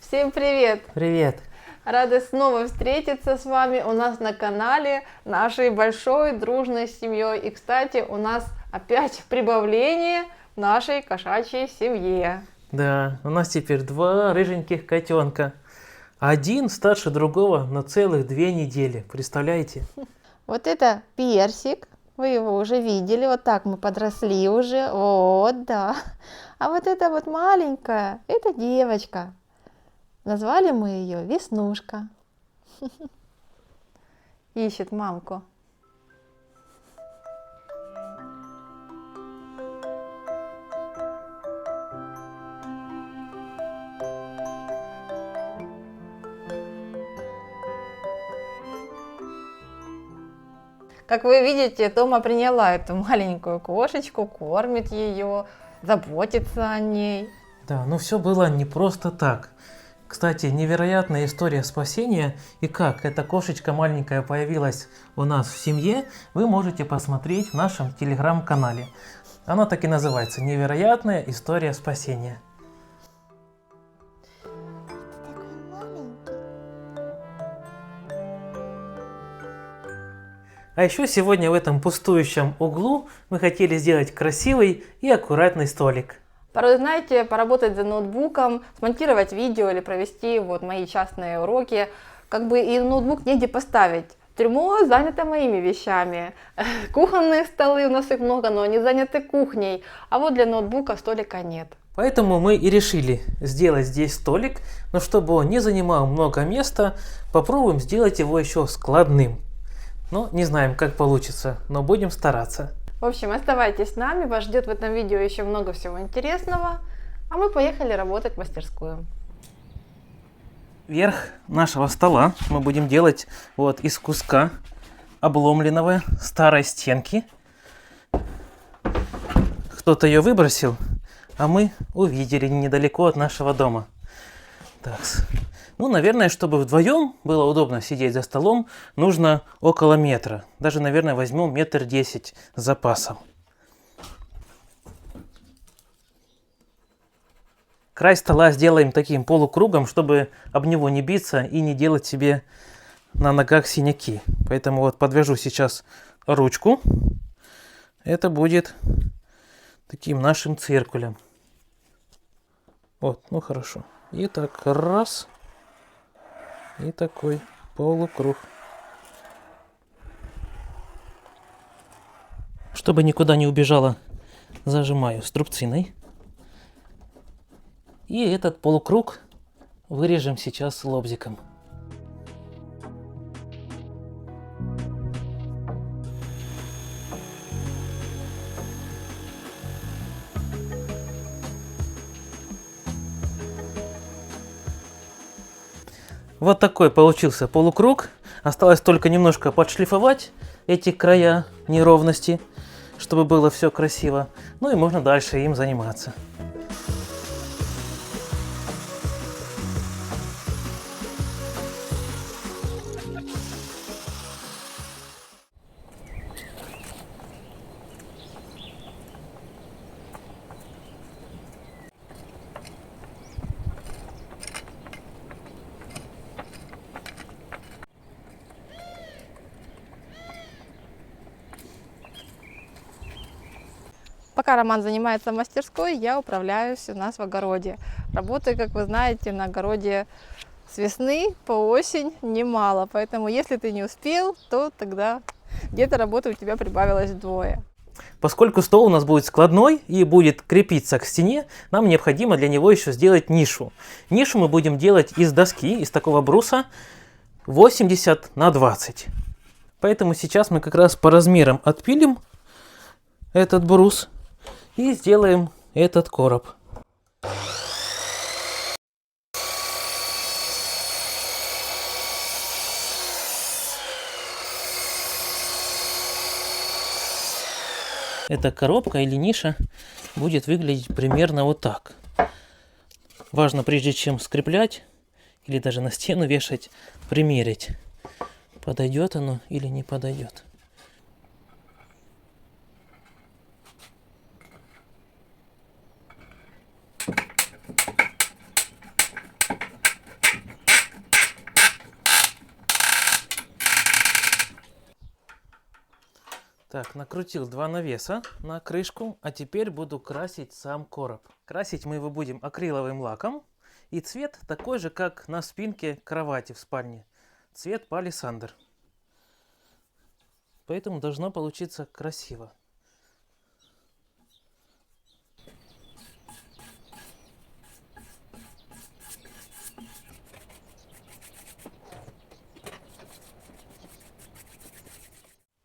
Всем привет! Привет! Рада снова встретиться с вами у нас на канале, нашей большой дружной семьей. И, кстати, у нас опять прибавление в нашей кошачьей семье. Да, у нас теперь два рыженьких котенка. Один старше другого на целых 2 недели. Представляете? Вот это Персик, вы его уже видели, вот так мы подросли уже, вот, да. А вот это вот маленькая, это девочка. Назвали мы ее Веснушка. Ищет мамку. Как вы видите, Тома приняла эту маленькую кошечку, кормит ее, заботится о ней. Да, но все было не просто так. Кстати, невероятная история спасения и как эта кошечка маленькая появилась у нас в семье, вы можете посмотреть в нашем телеграм-канале. Она так и называется «Невероятная история спасения». А еще сегодня в этом пустующем углу мы хотели сделать красивый и аккуратный столик. Порой, знаете, поработать за ноутбуком, смонтировать видео или провести вот мои частные уроки, как бы и ноутбук негде поставить. Трюмо занято моими вещами. Кухонные столы, у нас их много, но они заняты кухней. А вот для ноутбука столика нет. Поэтому мы и решили сделать здесь столик, но чтобы он не занимал много места, попробуем сделать его еще складным. Но не знаем, как получится, но будем стараться. В общем, оставайтесь с нами, вас ждет в этом видео еще много всего интересного. А мы поехали работать в мастерскую. Верх нашего стола мы будем делать вот из куска обломленного старой стенки. Кто-то ее выбросил, а мы увидели недалеко от нашего дома. Так. Ну, наверное, чтобы вдвоем было удобно сидеть за столом, нужно около метра. Даже, наверное, возьмем 1,10 м с запасом. Край стола сделаем таким полукругом, чтобы об него не биться и не делать себе на ногах синяки. Поэтому вот подвяжу сейчас ручку. Это будет таким нашим циркулем. Вот, ну хорошо. И так, раз. И такой полукруг. Чтобы никуда не убежала, зажимаю струбциной. И этот полукруг вырежем сейчас лобзиком. Вот такой получился полукруг. Осталось только немножко подшлифовать эти края неровности, чтобы было все красиво. Ну и можно дальше им заниматься. Пока Роман занимается в мастерской, я управляюсь у нас в огороде. Работаю, как вы знаете, на огороде с весны по осень немало. Поэтому, если ты не успел, то тогда где-то работы у тебя прибавилось вдвое. Поскольку стол у нас будет складной и будет крепиться к стене, нам необходимо для него еще сделать нишу. Нишу мы будем делать из доски, из такого бруса 80 на 20. Поэтому сейчас мы как раз по размерам отпилим этот брус и сделаем этот короб. Эта коробка или ниша будет выглядеть примерно вот так. Важно, прежде чем скреплять или даже на стену вешать, примерить, подойдет оно или не подойдет. Так, накрутил 2 навеса на крышку, а теперь буду красить сам короб. Красить мы его будем акриловым лаком. И цвет такой же, как на спинке кровати в спальне. Цвет палисандр. Поэтому должно получиться красиво.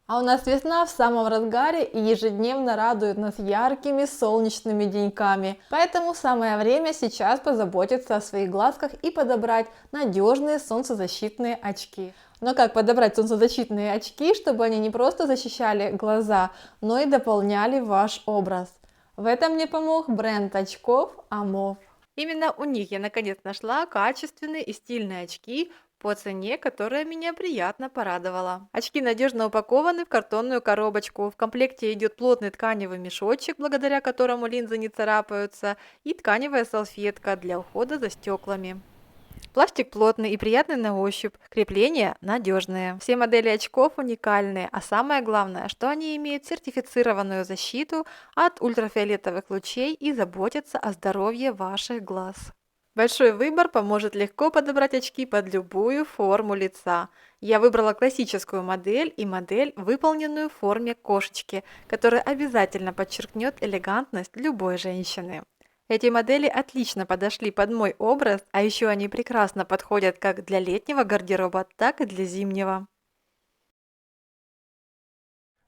А у нас весна в самом разгаре и ежедневно радует нас яркими солнечными деньками. Поэтому самое время сейчас позаботиться о своих глазках и подобрать надежные солнцезащитные очки. Но как подобрать солнцезащитные очки, чтобы они не просто защищали глаза, но и дополняли ваш образ? В этом мне помог бренд очков Amov. Именно у них я наконец нашла качественные и стильные очки по цене, которая меня приятно порадовала. Очки надежно упакованы в картонную коробочку. В комплекте идет плотный тканевый мешочек, благодаря которому линзы не царапаются, и тканевая салфетка для ухода за стеклами. Пластик плотный и приятный на ощупь, крепления надежные. Все модели очков уникальные, а самое главное, что они имеют сертифицированную защиту от ультрафиолетовых лучей и заботятся о здоровье ваших глаз. Большой выбор поможет легко подобрать очки под любую форму лица. Я выбрала классическую модель и модель, выполненную в форме кошечки, которая обязательно подчеркнет элегантность любой женщины. Эти модели отлично подошли под мой образ, а еще они прекрасно подходят как для летнего гардероба, так и для зимнего.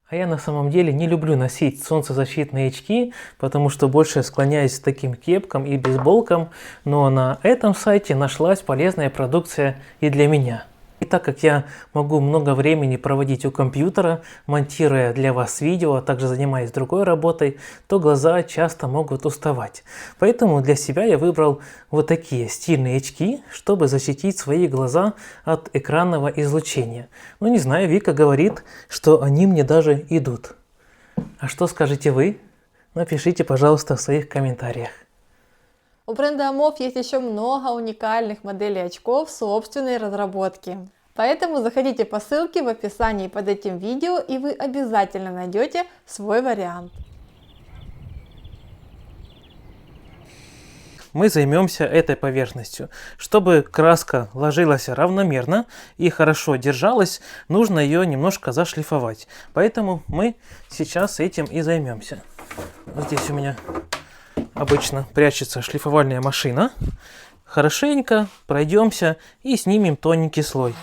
А я на самом деле не люблю носить солнцезащитные очки, потому что больше склоняюсь к таким кепкам и бейсболкам, но на этом сайте нашлась полезная продукция и для меня. И так как я могу много времени проводить у компьютера, монтируя для вас видео, а также занимаясь другой работой, то глаза часто могут уставать. Поэтому для себя я выбрал вот такие стильные очки, чтобы защитить свои глаза от экранного излучения. Ну не знаю, Вика говорит, что они мне даже идут. А что скажете вы? Напишите, пожалуйста, в своих комментариях. У бренда Amov есть еще много уникальных моделей очков собственной разработки. Поэтому заходите по ссылке в описании под этим видео, и вы обязательно найдете свой вариант. Мы займемся этой поверхностью. Чтобы краска ложилась равномерно и хорошо держалась, нужно ее немножко зашлифовать. Поэтому мы сейчас этим и займемся. Вот здесь у меня обычно прячется шлифовальная машина. Хорошенько пройдемся и снимем тоненький слой.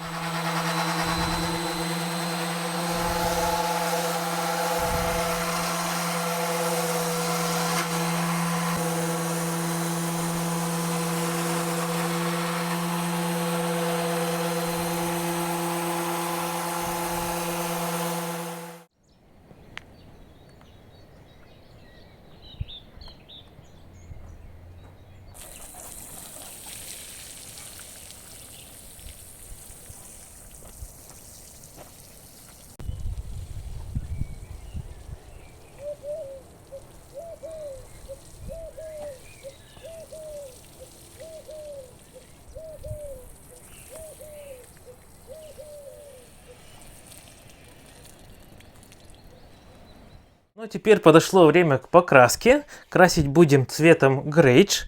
Ну, теперь подошло время к покраске. Красить будем цветом грейдж.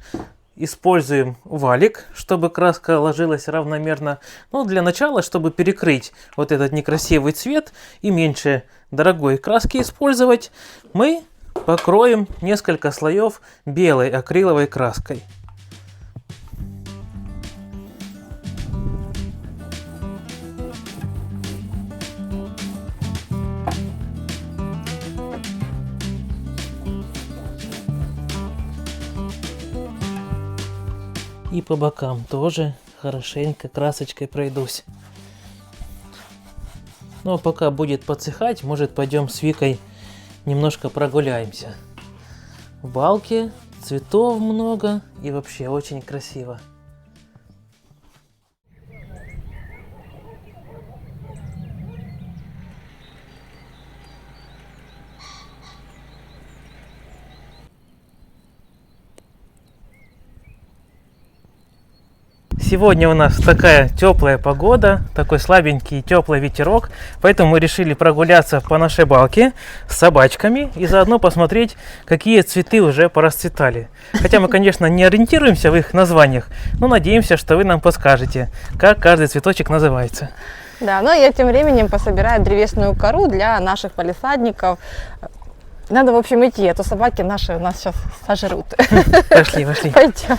Используем валик, чтобы краска ложилась равномерно. Но для начала, чтобы перекрыть вот этот некрасивый цвет и меньше дорогой краски использовать, мы покроем несколько слоев белой акриловой краской. И по бокам тоже хорошенько красочкой пройдусь. Ну а пока будет подсыхать, может пойдем с Викой немножко прогуляемся. В балке цветов много и вообще очень красиво. Сегодня у нас такая теплая погода, такой слабенький теплый ветерок, поэтому мы решили прогуляться по нашей балке с собачками и заодно посмотреть, какие цветы уже порасцветали. Хотя мы, конечно, не ориентируемся в их названиях, но надеемся, что вы нам подскажете, как каждый цветочек называется. Да, ну я тем временем пособираю древесную кору для наших палисадников. Надо, в общем, идти, а то собаки наши нас сейчас сожрут. Пошли, пошли. Пойдем.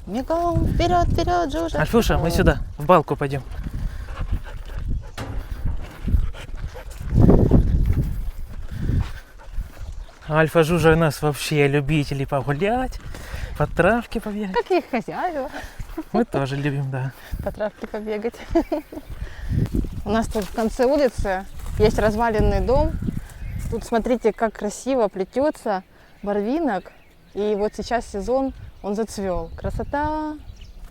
Бегом, вперед, вперед, Жужа. Альфуша, мы сюда, в балку пойдем. Альфа Жужа у нас вообще любители погулять, по травке побегать. Как их хозяева. Мы тоже любим, да. По травке побегать. У нас тут в конце улицы есть разваленный дом. Тут смотрите, как красиво плетется барвинок. И вот сейчас сезон, он зацвел. Красота!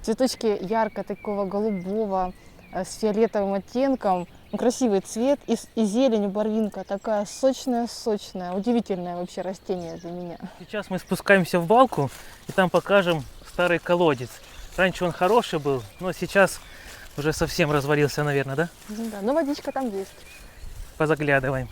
Цветочки ярко такого голубого, с фиолетовым оттенком. Ну, красивый цвет и зелень у барвинка такая сочная-сочная. Удивительное вообще растение для меня. Сейчас мы спускаемся в балку и там покажем старый колодец. Раньше он хороший был, но сейчас уже совсем развалился, наверное, да? Да, но водичка там есть. Позаглядываем.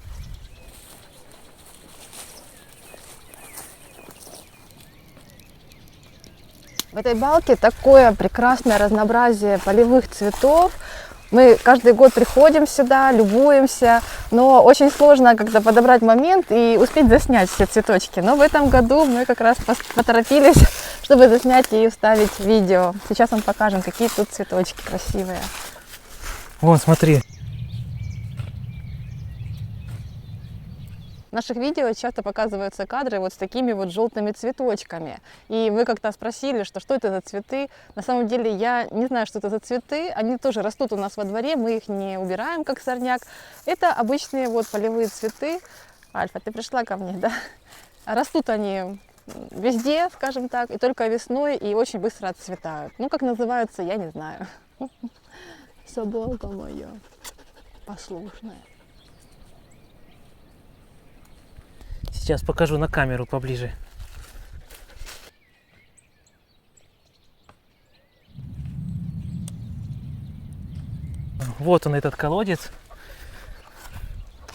В этой балке такое прекрасное разнообразие полевых цветов. Мы каждый год приходим сюда, любуемся, но очень сложно как-то подобрать момент и успеть заснять все цветочки. Но в этом году мы как раз поторопились, чтобы заснять и вставить видео. Сейчас вам покажем, какие тут цветочки красивые. Вон, смотри. В наших видео часто показываются кадры вот с такими вот желтыми цветочками. И вы как-то спросили, что это за цветы. На самом деле я не знаю, что это за цветы. Они тоже растут у нас во дворе, мы их не убираем, как сорняк. Это обычные вот полевые цветы. Альфа, ты пришла ко мне, да? Растут они везде, скажем так, и только весной, и очень быстро отцветают. Ну, как называются, я не знаю. Собака моя послушная. Сейчас покажу на камеру поближе. Вот он, этот колодец.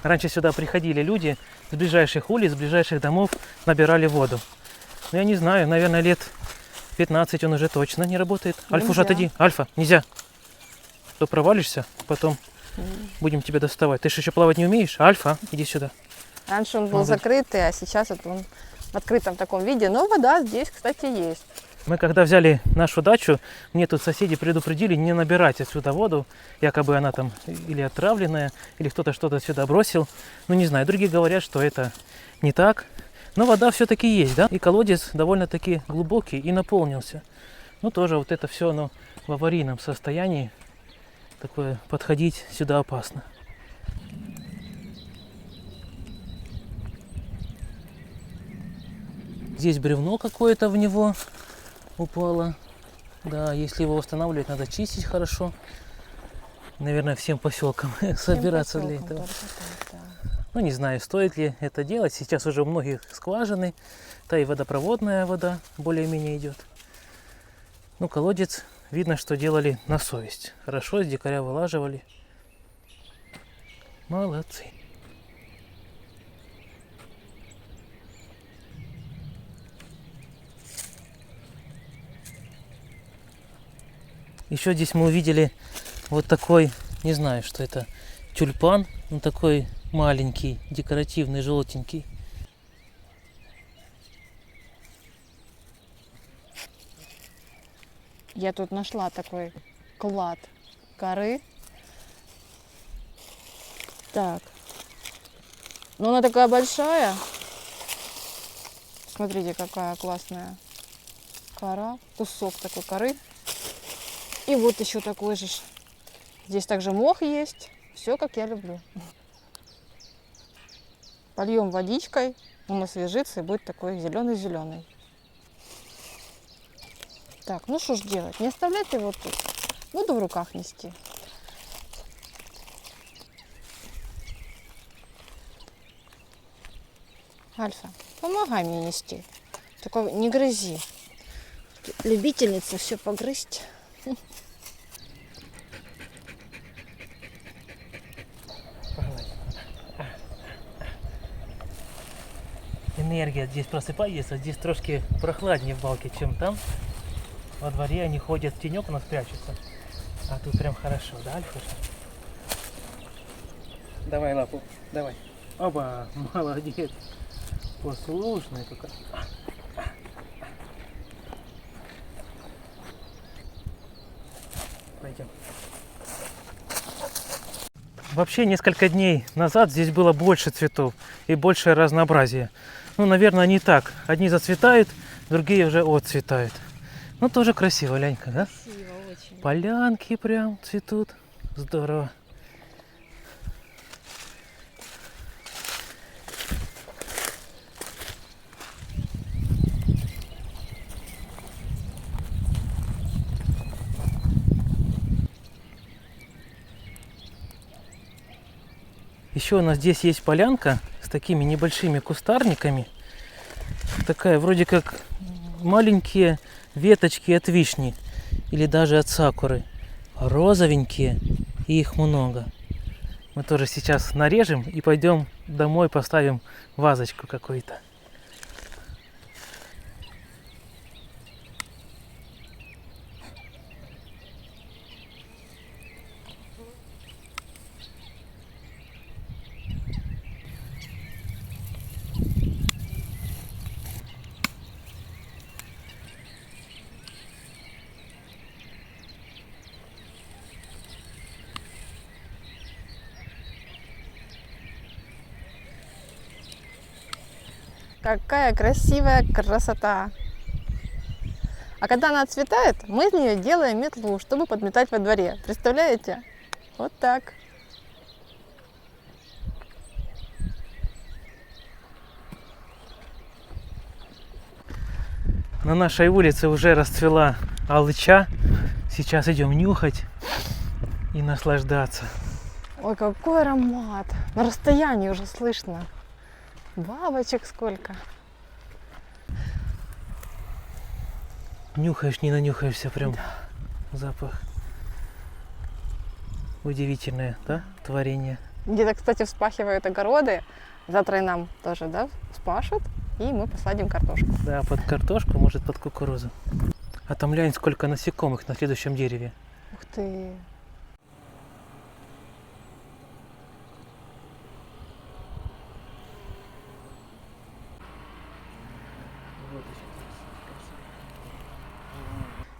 Раньше сюда приходили люди с ближайших улиц, с ближайших домов, набирали воду. Но я не знаю, наверное, лет 15 он уже точно не работает. Альфуша, отойди. Альфа, нельзя. То провалишься, потом будем тебя доставать. Ты же еще плавать не умеешь? Альфа, иди сюда. Раньше он был закрытый, а сейчас вот он в открытом таком виде. Но вода здесь, кстати, есть. Мы когда взяли нашу дачу, мне тут соседи предупредили не набирать отсюда воду. Якобы она там или отравленная, или кто-то что-то сюда бросил. Ну не знаю, другие говорят, что это не так. Но вода все-таки есть, да? И колодец довольно-таки глубокий и наполнился. Ну тоже вот это все оно в аварийном состоянии. Такое подходить сюда опасно. Здесь бревно какое-то в него упало. Да, если его восстанавливать, надо чистить хорошо. Наверное, всем поселкам собираться для этого. Ну, не знаю, стоит ли это делать. Сейчас уже у многих скважины, да и водопроводная вода более-менее идет. Ну, колодец, видно, что делали на совесть. Хорошо, с дикаря вылаживали. Молодцы. Еще здесь мы увидели вот такой, не знаю, что это, тюльпан. Он такой маленький, декоративный, желтенький. Я тут нашла такой клад коры. Так. Ну, она такая большая. Смотрите, какая классная кора. Кусок такой коры. И вот еще такой же. Здесь также мох есть. Все, как я люблю. Польем водичкой, он освежится и будет такой зеленый-зеленый. Так, ну что ж делать? Не оставлять его тут. Буду в руках нести. Альфа, помогай мне нести. Только не грызи. Любительница все погрызть. Энергия здесь просыпается, здесь трошки прохладнее в балке, чем там. Во дворе они ходят в тенек, у нас прячутся. А тут прям хорошо, да, Альфуша? Давай лапу, давай. Оба, молодец. Послушная какая. Пойдем. Вообще, несколько дней назад здесь было больше цветов и большее разнообразие. Ну, наверное, не так. Одни зацветают, другие уже отцветают. Ну, тоже красиво, Ленька, да? Красиво очень. Полянки прям цветут. Здорово. Еще у нас здесь есть полянка с такими небольшими кустарниками. Такая вроде как маленькие веточки от вишни или даже от сакуры. Розовенькие, и их много. Мы тоже сейчас нарежем и пойдем домой, поставим вазочку какую-то. Какая красивая красота! А когда она отцветает, мы из нее делаем метлу, чтобы подметать во дворе. Представляете? Вот так. На нашей улице уже расцвела алыча. Сейчас идем нюхать и наслаждаться. Ой, какой аромат! На расстоянии уже слышно. Бабочек сколько. Нюхаешь, не нанюхаешься, прям запах. Удивительное, да, творение. Где-то, кстати, вспахивают огороды. Завтра и нам тоже, да, вспашут. И мы посадим картошку. Да, под картошку, может под кукурузу. А там глянь, сколько насекомых на следующем дереве. Ух ты!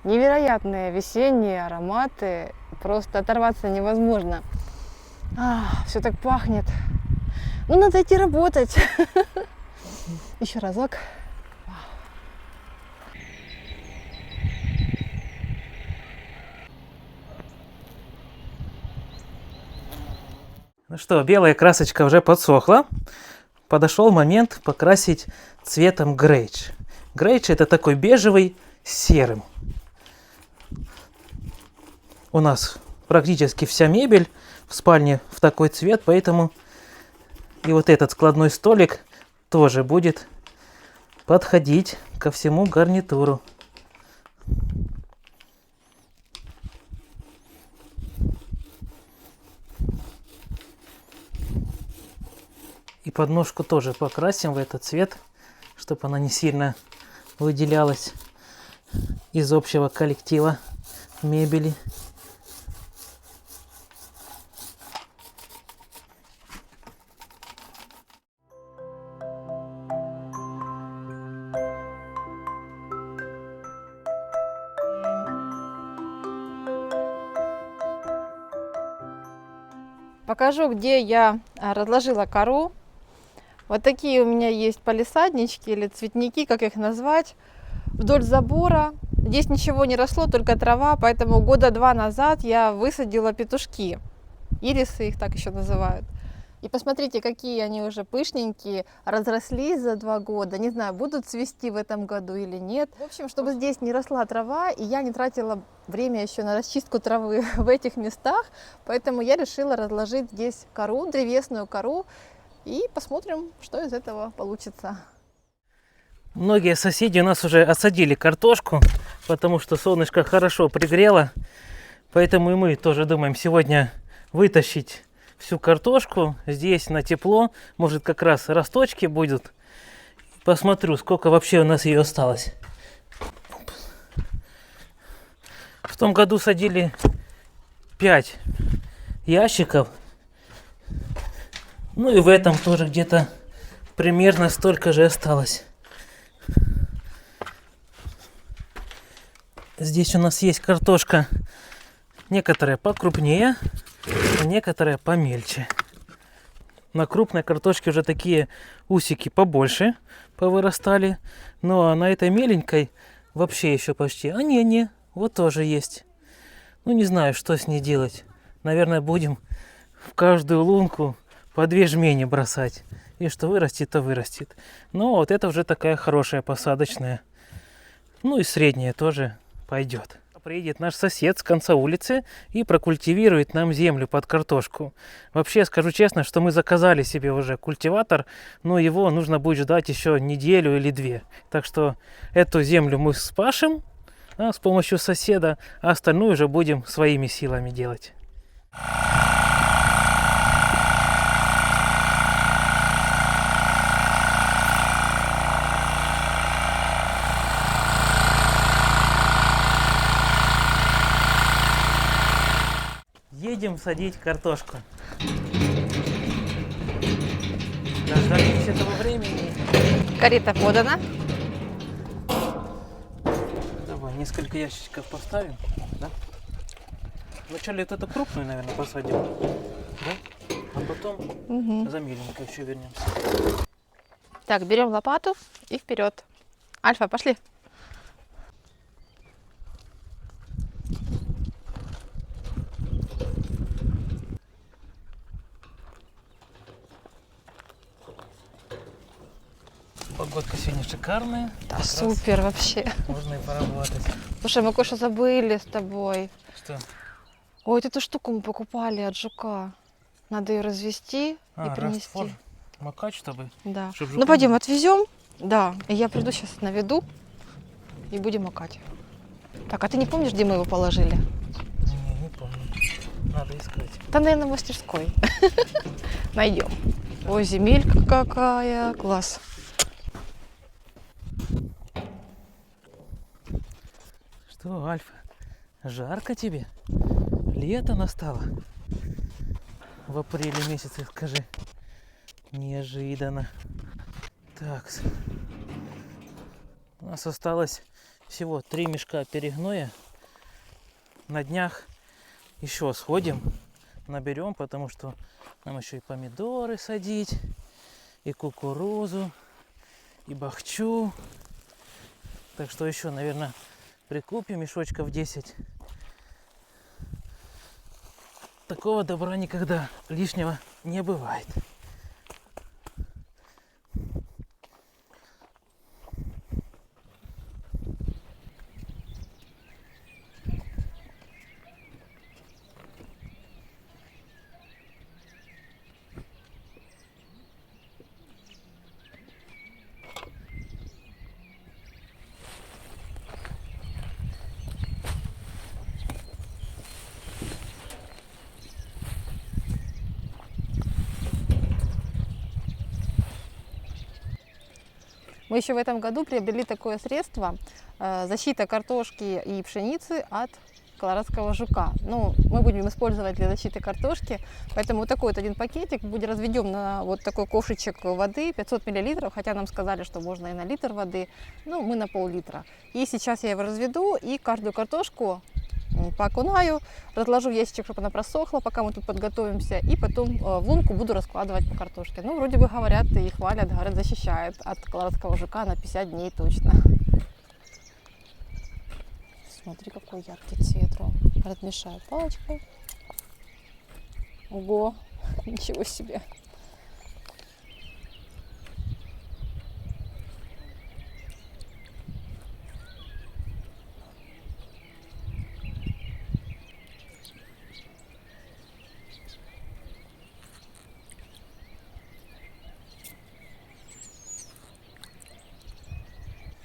Невероятные весенние ароматы. Просто оторваться невозможно. Все так пахнет. Ну, надо идти работать. Еще разок. Ну что, белая красочка уже подсохла. Подошел момент покрасить цветом грейдж. Грейдж это такой бежевый с серым. У нас практически вся мебель в спальне в такой цвет, поэтому и вот этот складной столик тоже будет подходить ко всему гарнитуру. И подножку тоже покрасим в этот цвет, чтобы она не сильно выделялась из общего коллектива мебели. Покажу, где я разложила кору. Вот такие у меня есть палисаднички или цветники, как их назвать, вдоль забора. Здесь ничего не росло, только трава, поэтому года 2 назад я высадила петушки. Ирисы их так еще называют. И посмотрите, какие они уже пышненькие, разрослись за 2 года. Не знаю, будут цвести в этом году или нет. В общем, чтобы здесь не росла трава, и я не тратила время еще на расчистку травы в этих местах, поэтому я решила разложить здесь кору, древесную кору, и посмотрим, что из этого получится. Многие соседи у нас уже осадили картошку, потому что солнышко хорошо пригрело. Поэтому и мы тоже думаем сегодня вытащить всю картошку здесь на тепло. Может, как раз росточки будут. Посмотрю, сколько вообще у нас ее осталось. В том году садили 5 ящиков. Ну и в этом тоже где-то примерно столько же осталось. Здесь у нас есть картошка, некоторая покрупнее, а некоторая помельче. На крупной картошке уже такие усики побольше повырастали. Ну а на этой меленькой вообще еще почти. А не, вот тоже есть. Ну не знаю, что с ней делать. Наверное, будем в каждую лунку по 2 жмени бросать. И что вырастет, то вырастет. Но вот это уже такая хорошая посадочная. Ну и средняя тоже пойдет. Приедет наш сосед с конца улицы и прокультивирует нам землю под картошку. Вообще, скажу честно, что мы заказали себе уже культиватор, но его нужно будет ждать еще неделю или 2. Так что эту землю мы спашем с помощью соседа, а остальную уже будем своими силами делать. Едем садить картошку. Дождались этого времени. Карета подана. Давай несколько ящичков поставим. Да? Вначале вот эту крупную, наверное, посадим. Да? А потом за меленькой еще вернемся. Так, берем лопату и вперед. Альфа, пошли. Погодка сегодня шикарная. Да, Как супер вообще. раз можно и поработать. Слушай, мы кое-что забыли с тобой. Что? Ой, вот эту штуку мы покупали от жука. Надо ее развести и принести. Раствор. Макать, чтобы? Да. Чтоб Ну жука пойдем, не- отвезем. Да. И я приду сейчас наведу и будем макать. Так, а ты не помнишь, где мы его положили? Не помню. Надо искать. Да, наверное, в мастерской. Найдем. Ой, земелька какая. Класс. Что, Альфа, жарко тебе? Лето настало? В апреле месяце, скажи. Неожиданно. Так. У нас осталось всего 3 мешка перегноя. На днях еще сходим, наберем, потому что нам еще и помидоры садить, и кукурузу, и бахчу. Так что еще, наверное, прикупим мешочков 10. Такого добра никогда лишнего не бывает. Мы еще в этом году приобрели такое средство защита картошки и пшеницы от колорадского жука. Ну, мы будем использовать для защиты картошки, поэтому вот такой вот один пакетик будет разведем на вот такой ковшичек воды 500 мл, хотя нам сказали, что можно и на литр воды, ну, мы на пол-литра. И сейчас я его разведу и каждую картошку поокунаю, разложу в ящичек, чтобы она просохла, пока мы тут подготовимся, и потом в лунку буду раскладывать по картошке. Ну, вроде бы говорят и хвалят, говорят, защищает от колорадского жука на 50 дней точно. Смотри, какой яркий цвет, Ром. Размешаю палочкой. Ого, ничего себе.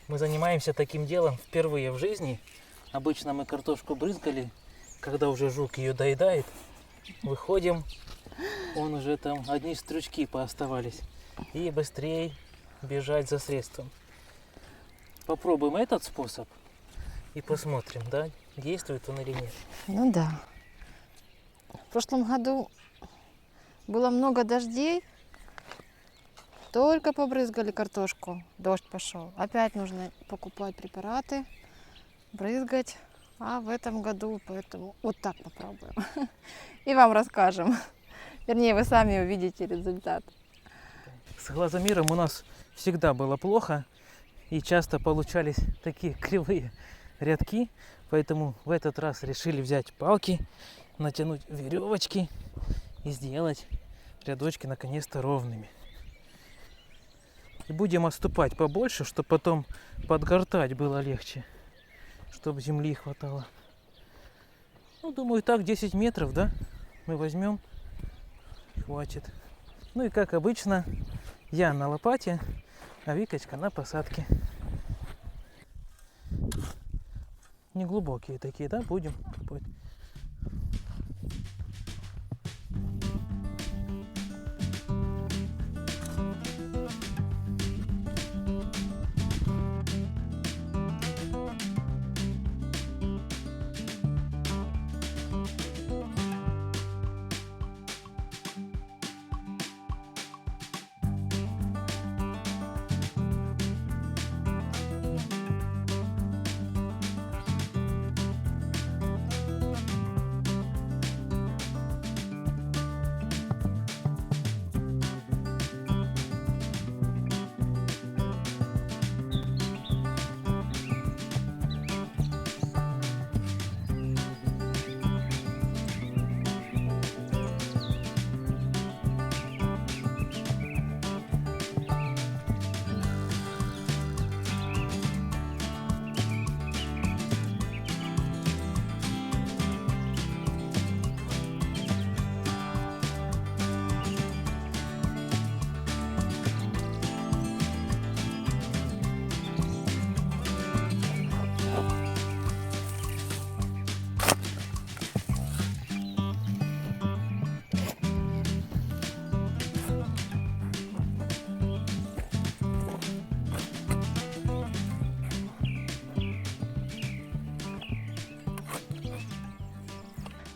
Мы занимаемся таким делом впервые в жизни. Обычно мы картошку брызгали, когда уже жук ее доедает. Выходим, он уже там одни стручки пооставались. И быстрее бежать за средством. Попробуем этот способ и посмотрим, да, действует он или нет. Ну да. В прошлом году было много дождей. Только побрызгали картошку, дождь пошел. Опять нужно покупать препараты, брызгать. А в этом году, поэтому вот так попробуем. И вам расскажем. Вернее, вы сами увидите результат. С глазомером у нас всегда было плохо. И часто получались такие кривые рядки. Поэтому в этот раз решили взять палки, натянуть веревочки и сделать рядочки наконец-то ровными. И будем отступать побольше, чтобы потом подгортать было легче, чтобы земли хватало. Ну, думаю, так 10 метров, да, мы возьмем, хватит. Ну и как обычно, я на лопате, а Викочка на посадке. Неглубокие такие, да, будем копать.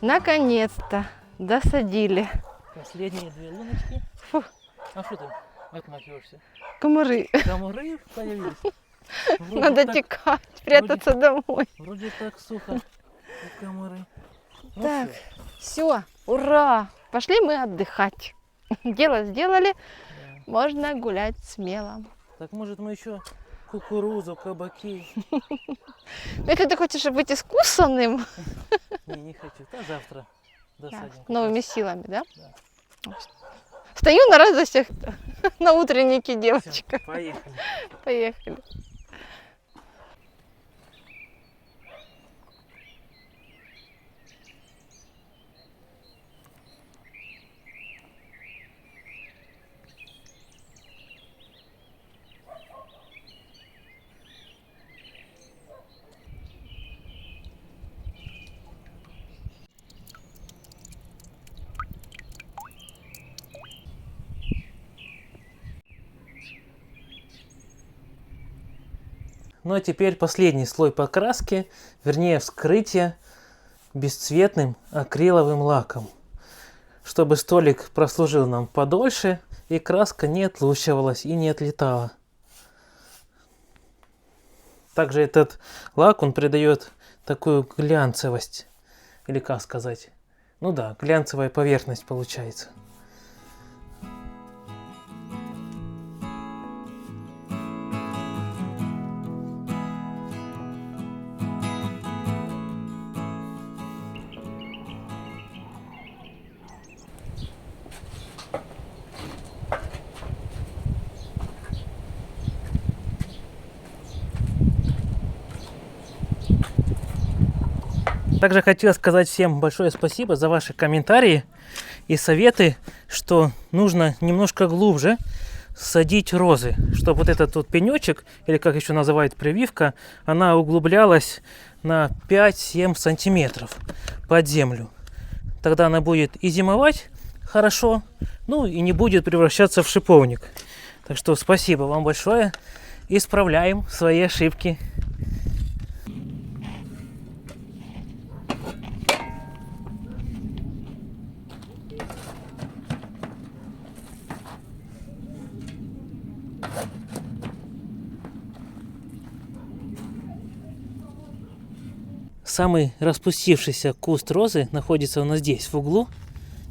Наконец-то досадили. Последние 2 луночки. Фу. А что ты отмахиваешься? Комары. Комары появились? Вроде Надо так- текать, прятаться домой. Вроде так сухо. И комары. Ну Так, всё. все, ура! Пошли мы отдыхать. Дело сделали, Да. можно гулять смело. Так может мы еще кукурузу, кабаки? Если ты хочешь быть искусанным, Не хочу. Да завтра да, досадим. с новыми силами, да? Да. Стою на радостях на утреннике, Всё, девочка. поехали. Поехали. Ну а теперь последний слой покраски, вернее вскрытие бесцветным акриловым лаком, чтобы столик прослужил нам подольше и краска не отлущивалась и не отлетала. Также этот лак, он придает такую глянцевость, или как сказать, ну да, глянцевая поверхность получается. Также хотел сказать всем большое спасибо за ваши комментарии и советы, что нужно немножко глубже садить розы, чтобы вот этот вот пенечек, или как еще называют прививка, она углублялась на 5-7 сантиметров под землю. Тогда она будет и зимовать хорошо, ну и не будет превращаться в шиповник. Так что спасибо вам большое. Исправляем свои ошибки. Самый распустившийся куст розы находится у нас здесь, в углу.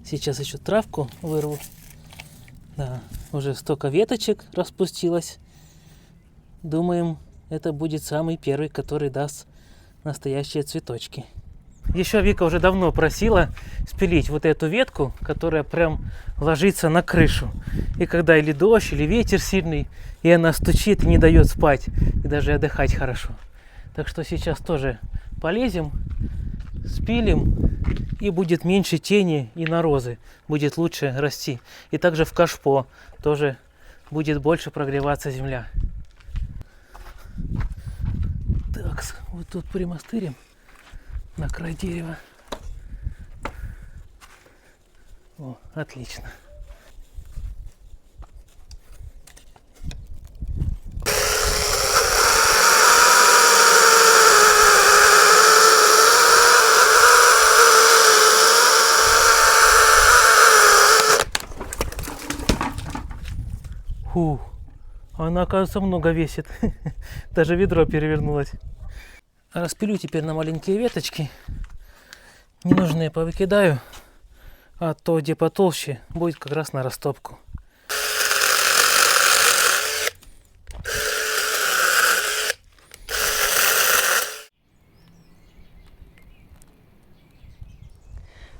Сейчас еще травку вырву. Да, уже столько веточек распустилось. Думаем, это будет самый первый, который даст настоящие цветочки. Еще Вика уже давно просила спилить вот эту ветку, которая прям ложится на крышу. И когда или дождь, или ветер сильный, и она стучит и не дает спать, и даже отдыхать хорошо. Так что сейчас тоже полезем, спилим, и будет меньше тени, и на розы будет лучше расти. И также в кашпо тоже будет больше прогреваться земля. Так, вот тут примастырим на край дерева. О, отлично. Фу, она, оказывается, много весит. Даже ведро перевернулось. Распилю теперь на маленькие веточки. Ненужные повыкидаю. А то, где потолще, будет как раз на растопку.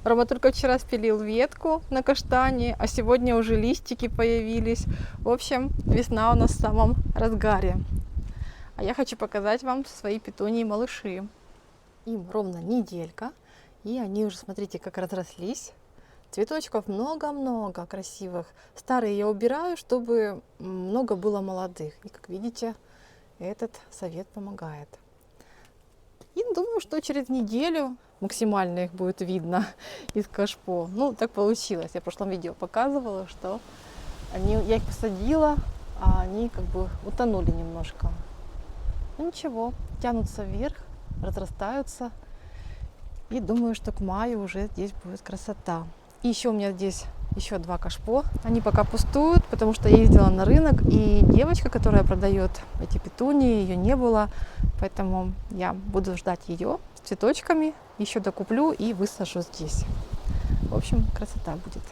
Рома только вчера спилил ветку на каштане, а сегодня уже листики появились. В общем, весна у нас в самом разгаре. А я хочу показать вам свои петунии-малыши. Им ровно неделька, и они уже, смотрите, как разрослись. Цветочков много-много красивых. Старые я убираю, чтобы много было молодых. И, как видите, этот совет помогает. И думаю, что через неделю максимально их будет видно из кашпо. Ну, так получилось. Я в прошлом видео показывала, что я их посадила, а они как бы утонули немножко. Ну ничего, тянутся вверх, разрастаются. И думаю, что к маю уже здесь будет красота. И еще у меня здесь еще 2 кашпо. Они пока пустуют, потому что я ездила на рынок, и девочка, которая продает эти петунии, ее не было. Поэтому я буду ждать ее с цветочками. Еще докуплю и высажу здесь. В общем, красота будет.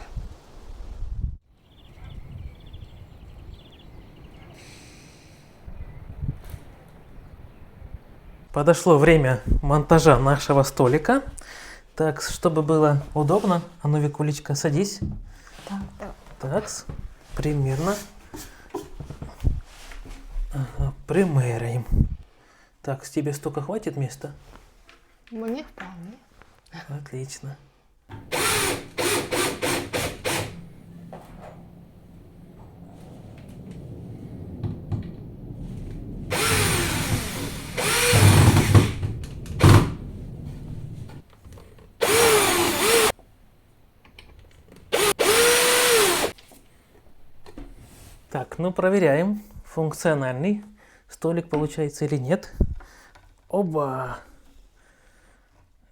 Подошло время монтажа нашего столика. Так, чтобы было удобно, а ну, Викулечка, садись. Так, примерно. Ага, примеряем. Так, с тебе столько хватит места? Мне вполне. Отлично. Так, ну проверяем, функциональный столик получается или нет. Оба!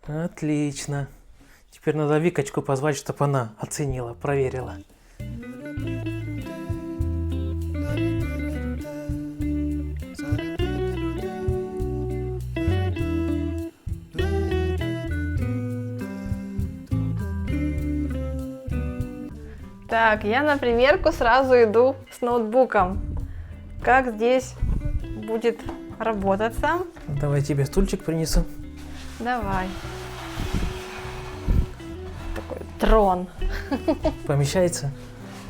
Отлично. Теперь надо Викочку позвать, чтобы она оценила, проверила. Так, я на примерку сразу иду с ноутбуком. Как здесь будет работаться? Давай тебе стульчик принесу. Давай. Такой трон. Помещается?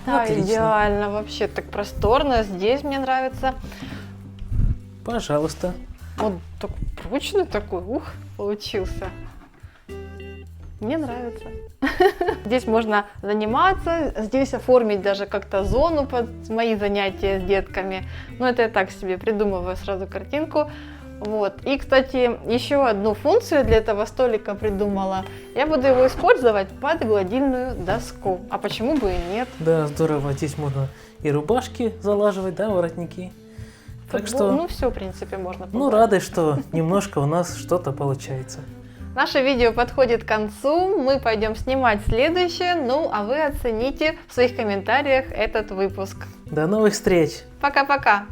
Да, Отлично. идеально. Вообще так просторно. Здесь мне нравится. Пожалуйста. Вот такой прочный такой. Ух, получился. Мне нравится. Здесь можно заниматься, здесь оформить даже как-то зону под мои занятия с детками. Но это я так себе придумываю сразу картинку. Вот. И, кстати, еще одну функцию для этого столика придумала. Я буду его использовать под гладильную доску. А почему бы и нет? Да, здорово. Здесь можно и рубашки залаживать, да, воротники. Так что, Ну, все, в принципе, можно. ну, рады, что немножко у нас что-то получается. Наше видео подходит к концу, мы пойдем снимать следующее, ну а вы оцените в своих комментариях этот выпуск. До новых встреч! Пока-пока!